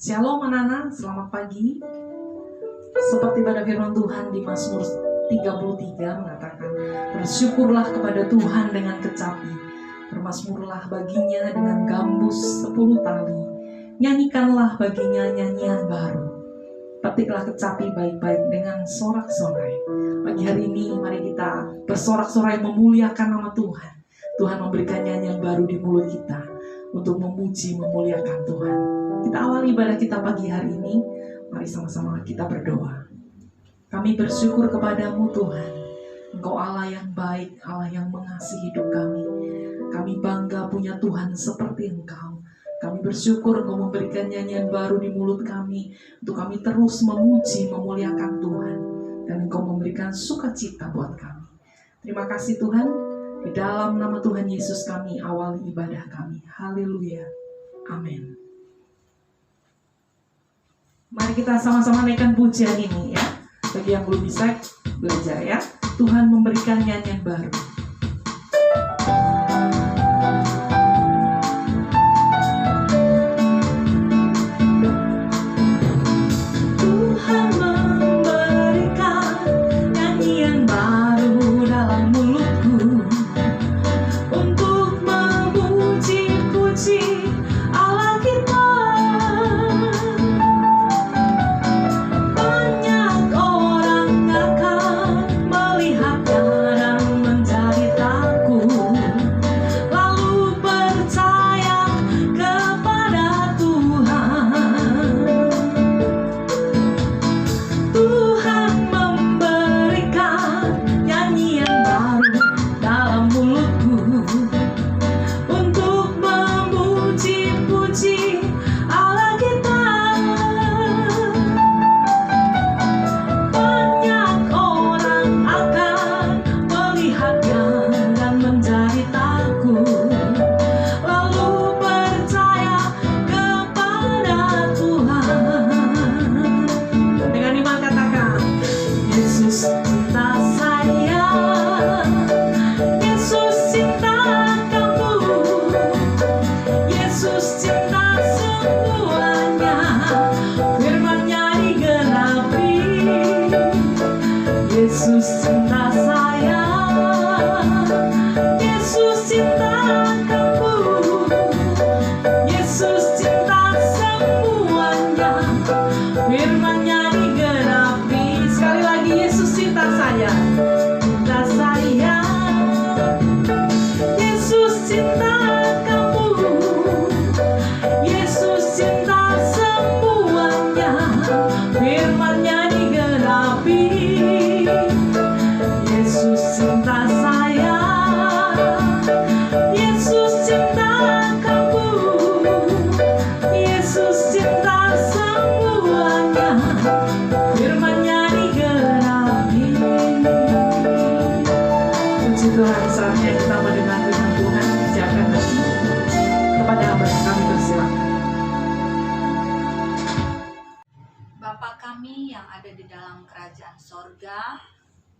Shalom anak-anak, selamat pagi. Seperti pada firman Tuhan di Mazmur 33 mengatakan, bersyukurlah kepada Tuhan dengan kecapi, bermazmurlah baginya dengan gambus 10 tali, nyanyikanlah baginya nyanyian baru, petiklah kecapi baik-baik dengan sorak-sorai. Pagi hari ini mari kita bersorak-sorai memuliakan nama Tuhan. Tuhan memberikan nyanyian baru di mulut kita untuk memuji, memuliakan Tuhan. Kita awali ibadah kita pagi hari ini. Mari sama-sama kita berdoa. Kami bersyukur kepadamu Tuhan. Engkau Allah yang baik, Allah yang mengasihi hidup kami. Kami bangga punya Tuhan seperti Engkau. Kami bersyukur Engkau memberikan nyanyian baru di mulut kami, untuk kami terus memuji, memuliakan Tuhan. Dan Engkau memberikan sukacita buat kami. Terima kasih Tuhan. Di dalam nama Tuhan Yesus kami awali ibadah kami. Haleluya. Amin. Mari kita sama-sama naikkan pujian ini ya. Bagi yang belum bisa belajar ya. Tuhan memberikan nyanyian baru. Tuhan memberikan nyanyian baru dalam mulutku untuk memuji-puji Allah kita.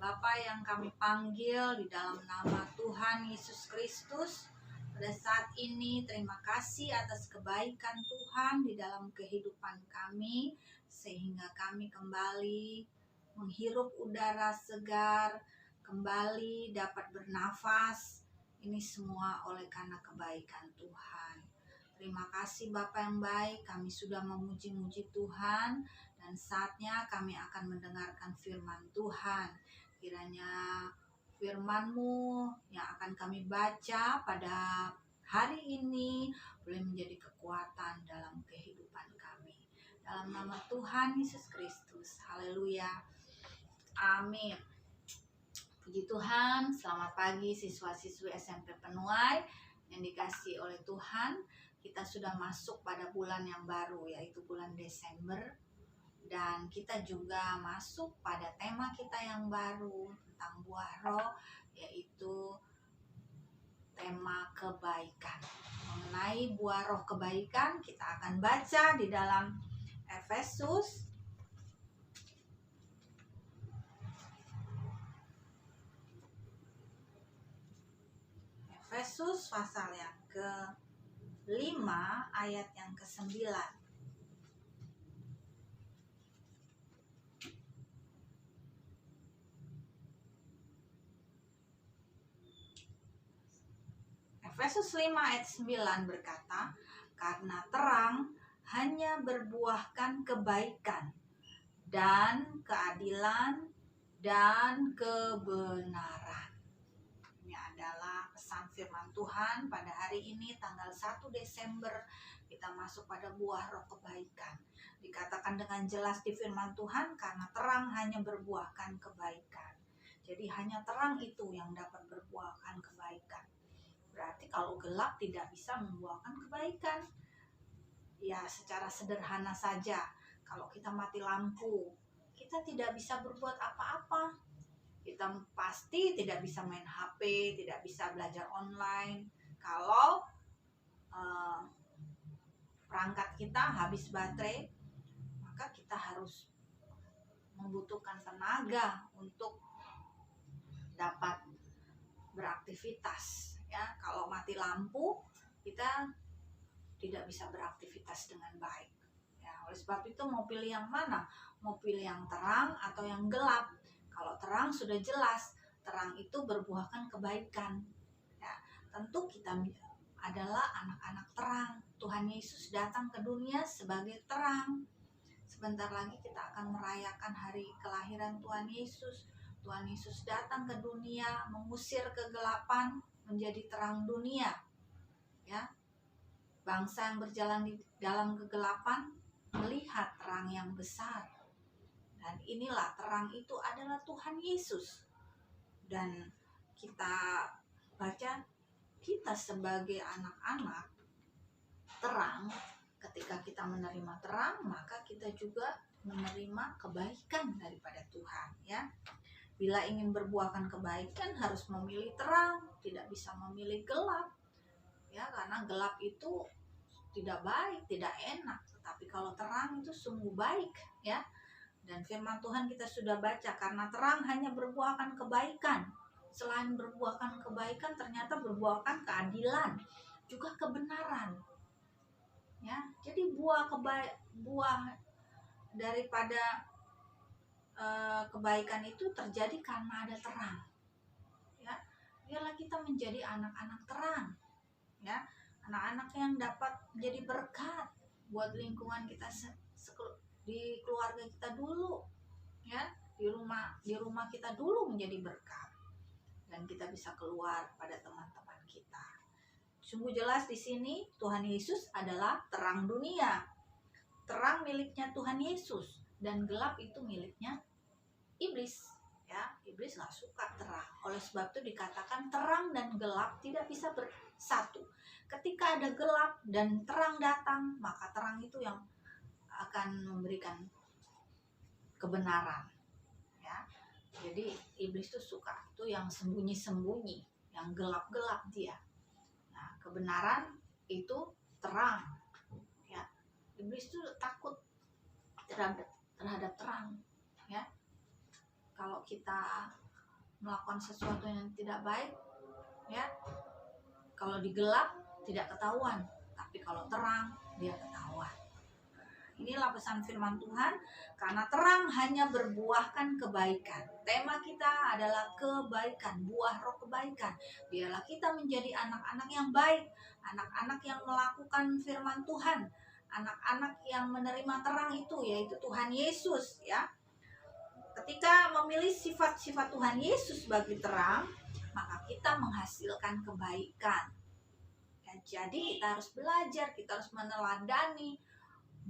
Bapa yang kami panggil di dalam nama Tuhan Yesus Kristus, pada saat ini terima kasih atas kebaikan Tuhan di dalam kehidupan kami, sehingga kami kembali menghirup udara segar, kembali dapat bernafas. Ini semua oleh karena kebaikan Tuhan. Terima kasih Bapa yang baik, kami sudah memuji-muji Tuhan, dan saatnya kami akan mendengarkan firman Tuhan. Kiranya firman-Mu yang akan kami baca pada hari ini boleh menjadi kekuatan dalam kehidupan kami. Dalam nama Tuhan Yesus Kristus. Haleluya. Amin. Puji Tuhan, selamat pagi siswa-siswi SMP Penuai yang dikasihi oleh Tuhan. Kita sudah masuk pada bulan yang baru, yaitu bulan Desember. Dan kita juga masuk pada tema kita yang baru tentang buah roh, yaitu tema kebaikan. Mengenai buah roh kebaikan, kita akan baca di dalam Efesus pasal yang ke-5 ayat yang ke-9. Efesus 5 ayat 9 berkata, karena terang hanya berbuahkan kebaikan dan keadilan dan kebenaran. Ini adalah pesan firman Tuhan pada hari ini tanggal 1 Desember. Kita masuk pada buah roh kebaikan. Dikatakan dengan jelas di firman Tuhan, karena terang hanya berbuahkan kebaikan. Jadi hanya terang itu yang dapat berbuahkan kebaikan. Berarti kalau gelap tidak bisa membuahkan kebaikan. Ya, secara sederhana saja, kalau kita mati lampu, kita tidak bisa berbuat apa-apa. Kita pasti tidak bisa main HP, tidak bisa belajar online. Kalau perangkat kita habis baterai, maka kita harus membutuhkan tenaga untuk dapat beraktivitas. Ya, kalau mati lampu, kita tidak bisa beraktivitas dengan baik. Ya, oleh sebab itu mau pilih yang mana? Mau pilih yang terang atau yang gelap? Kalau terang sudah jelas, terang itu berbuahkan kebaikan. Ya, tentu kita adalah anak-anak terang. Tuhan Yesus datang ke dunia sebagai terang. Sebentar lagi kita akan merayakan hari kelahiran Tuhan Yesus. Tuhan Yesus datang ke dunia, mengusir kegelapan, menjadi terang dunia. Ya, bangsa yang berjalan di dalam kegelapan melihat terang yang besar. Dan inilah terang itu adalah Tuhan Yesus. Dan kita baca, kita sebagai anak-anak terang, ketika kita menerima terang, maka kita juga menerima kebaikan daripada Tuhan. Ya, bila ingin berbuahkan kebaikan harus memilih terang, tidak bisa memilih gelap. Ya, karena gelap itu tidak baik, tidak enak. Tetapi kalau terang itu sungguh baik, ya. Dan firman Tuhan kita sudah baca, karena terang hanya berbuahkan kebaikan. Selain berbuahkan kebaikan, ternyata berbuahkan keadilan, juga kebenaran. Ya, jadi buah daripada kebaikan itu terjadi karena ada terang. Ya, biarlah kita menjadi anak-anak terang. Ya, anak-anak yang dapat menjadi berkat buat lingkungan kita, di keluarga kita dulu, ya, di rumah kita dulu menjadi berkat, dan kita bisa keluar pada teman-teman kita. Sungguh jelas di sini Tuhan Yesus adalah terang dunia. Terang miliknya Tuhan Yesus, dan gelap itu miliknya iblis. Ya, iblis nggak suka terang. Oleh sebab itu dikatakan terang dan gelap tidak bisa bersatu. Ketika ada gelap dan terang datang, maka terang itu yang akan memberikan kebenaran. Ya, jadi iblis itu suka itu yang sembunyi-sembunyi, yang gelap-gelap dia. Nah, kebenaran itu terang. Ya, iblis itu takut terhadap terang. Ya, kalau kita melakukan sesuatu yang tidak baik, ya, kalau digelap tidak ketahuan, tapi kalau terang dia ketahuan. Inilah pesan firman Tuhan, karena terang hanya berbuahkan kebaikan. Tema kita adalah kebaikan, buah roh kebaikan. Biarlah kita menjadi anak-anak yang baik, anak-anak yang melakukan firman Tuhan, anak-anak yang menerima terang itu, yaitu Tuhan Yesus. Ya, ketika memilih sifat-sifat Tuhan Yesus sebagai terang, maka kita menghasilkan kebaikan. Ya, jadi kita harus belajar, kita harus meneladani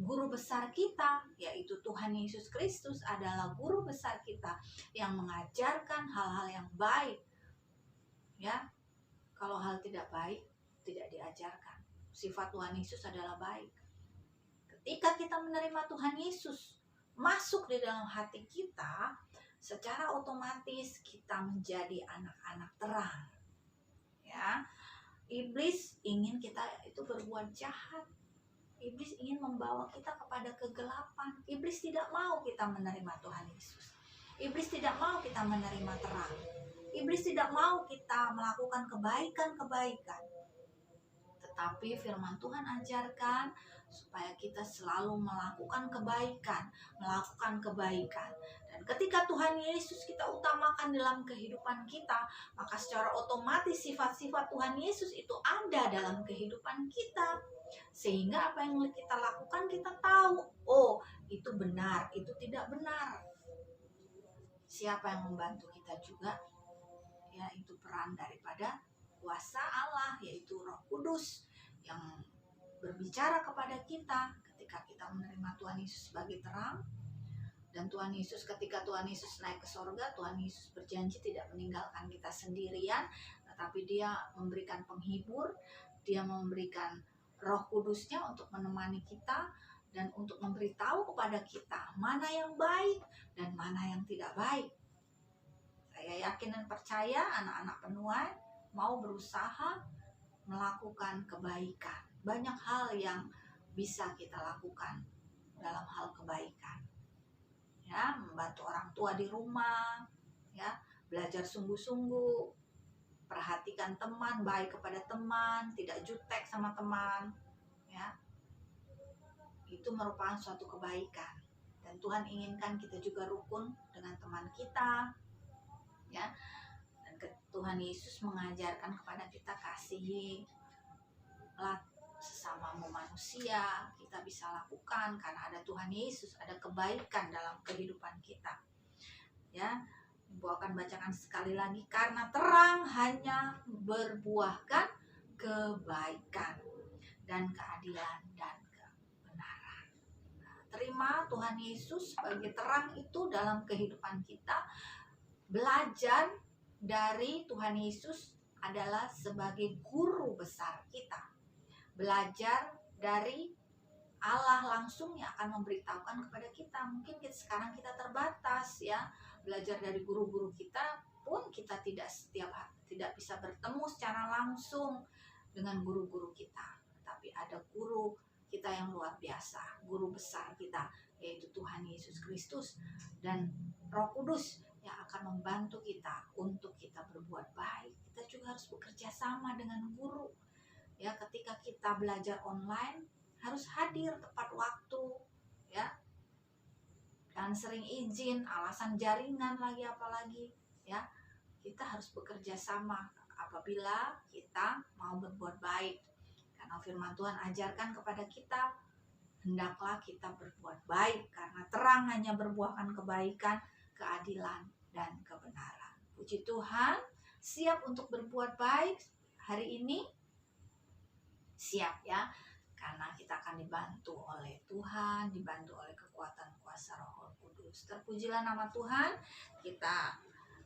guru besar kita, yaitu Tuhan Yesus Kristus adalah guru besar kita yang mengajarkan hal-hal yang baik. Ya, kalau hal tidak baik tidak diajarkan. Sifat Tuhan Yesus adalah baik. Ketika kita menerima Tuhan Yesus masuk di dalam hati kita, secara otomatis kita menjadi anak-anak terang. Ya, iblis ingin kita itu berbuat jahat. Iblis ingin membawa kita kepada kegelapan. Iblis tidak mau kita menerima Tuhan Yesus. Iblis tidak mau kita menerima terang. Iblis tidak mau kita melakukan kebaikan-kebaikan. Tetapi firman Tuhan ajarkan supaya kita selalu melakukan kebaikan, Dan ketika Tuhan Yesus kita utamakan dalam kehidupan kita, maka secara otomatis sifat-sifat Tuhan Yesus itu ada dalam kehidupan kita. Sehingga apa yang kita lakukan kita tahu, oh itu benar, itu tidak benar. Siapa yang membantu kita juga? Yaitu peran daripada kuasa Allah, yaitu Roh Kudus yang berbicara kepada kita ketika kita menerima Tuhan Yesus sebagai terang. Dan Tuhan Yesus, ketika Tuhan Yesus naik ke sorga, Tuhan Yesus berjanji tidak meninggalkan kita sendirian, tetapi Dia memberikan penghibur, Dia memberikan Roh Kudusnya untuk menemani kita dan untuk memberitahu kepada kita mana yang baik dan mana yang tidak baik. Saya yakin dan percaya anak-anak penuai mau berusaha melakukan kebaikan. Banyak hal yang bisa kita lakukan dalam hal kebaikan. Membantu orang tua di rumah, belajar sungguh-sungguh, perhatikan teman, baik kepada teman, tidak jutek sama teman, Itu merupakan suatu kebaikan. Dan Tuhan inginkan kita juga rukun dengan teman kita, Dan Tuhan Yesus mengajarkan kepada kita kasihilah sesamamu manusia. Kita bisa lakukan karena ada Tuhan Yesus, ada kebaikan dalam kehidupan kita. Ibu akan bacakan sekali lagi, karena terang hanya berbuahkan kebaikan dan keadilan dan kebenaran. Terima Tuhan Yesus sebagai terang itu dalam kehidupan kita. Belajar dari Tuhan Yesus adalah sebagai guru besar kita. Belajar dari Allah langsung yang akan memberitahukan kepada kita. Mungkin sekarang kita terbatas, belajar dari guru-guru kita pun kita tidak bisa bertemu secara langsung dengan guru-guru kita. Tapi ada guru kita yang luar biasa, guru besar kita, yaitu Tuhan Yesus Kristus dan Roh Kudus yang akan membantu kita untuk kita berbuat baik. Kita juga harus bekerja sama dengan guru. Ketika kita belajar online harus hadir tepat waktu, dan sering izin, alasan jaringan lagi apalagi, kita harus bekerja sama apabila kita mau berbuat baik. Karena firman Tuhan ajarkan kepada kita, hendaklah kita berbuat baik karena terang hanya berbuahkan kebaikan, keadilan, dan kebenaran. Puji Tuhan, siap untuk berbuat baik hari ini? Siap karena kita akan dibantu oleh Tuhan, dibantu oleh kekuatan kuasa Roh Kudus. Terpujilah nama Tuhan. Kita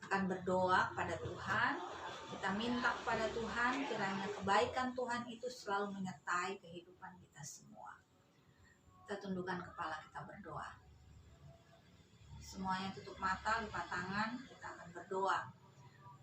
akan berdoa kepada Tuhan. Kita minta kepada Tuhan kiranya kebaikan Tuhan itu selalu menyertai kehidupan kita semua. Kita tundukkan kepala, kita berdoa. Semuanya tutup mata, lipat tangan, kita akan berdoa.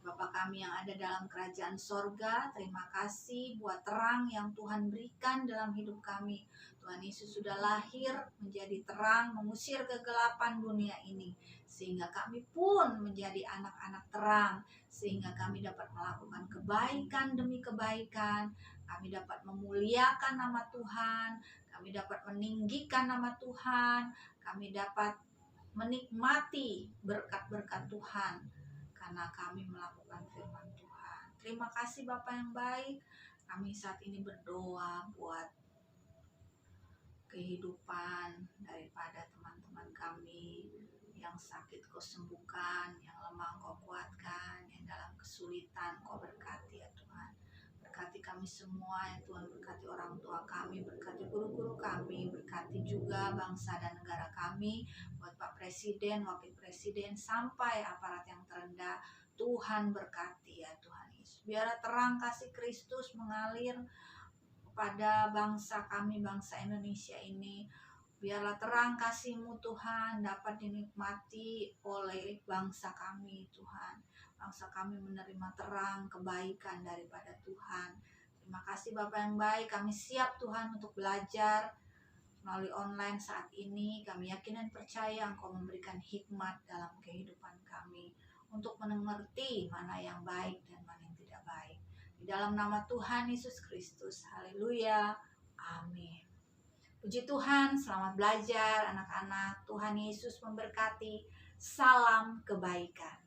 Bapa kami yang ada dalam kerajaan sorga, terima kasih buat terang yang Tuhan berikan dalam hidup kami. Tuhan Yesus sudah lahir menjadi terang, mengusir kegelapan dunia ini. Sehingga kami pun menjadi anak-anak terang. Sehingga kami dapat melakukan kebaikan demi kebaikan. Kami dapat memuliakan nama Tuhan. Kami dapat meninggikan nama Tuhan. Kami dapat menikmati berkat-berkat Tuhan. Karena kami melakukan firman Tuhan. Terima kasih Bapa yang baik. Kami saat ini berdoa buat kehidupan daripada teman-teman kami yang sakit Kau sembuhkan, yang lemah Kau kuatkan, yang dalam kesulitan Kau berkati ya Tuhan. Berkati kami semua ya Tuhan, berkati orang tua kami, berkati guru-guru kami, berkati juga bangsa dan negara kami, buat Pak Presiden, Wakil Presiden, sampai aparat yang terendah. Tuhan berkati ya Tuhan Yesus. Biarlah terang kasih Kristus mengalir kepada bangsa kami, bangsa Indonesia ini. Biarlah terang kasih-Mu Tuhan dapat dinikmati oleh bangsa kami Tuhan. Bangsa kami menerima terang kebaikan daripada Tuhan. Terima kasih Bapa yang baik, kami siap Tuhan untuk belajar melalui online saat ini. Kami yakin dan percaya Engkau memberikan hikmat dalam kehidupan kami untuk mengerti mana yang baik dan mana yang tidak baik. Di dalam nama Tuhan Yesus Kristus, haleluya, amin. Puji Tuhan, selamat belajar anak-anak. Tuhan Yesus memberkati. Salam kebaikan.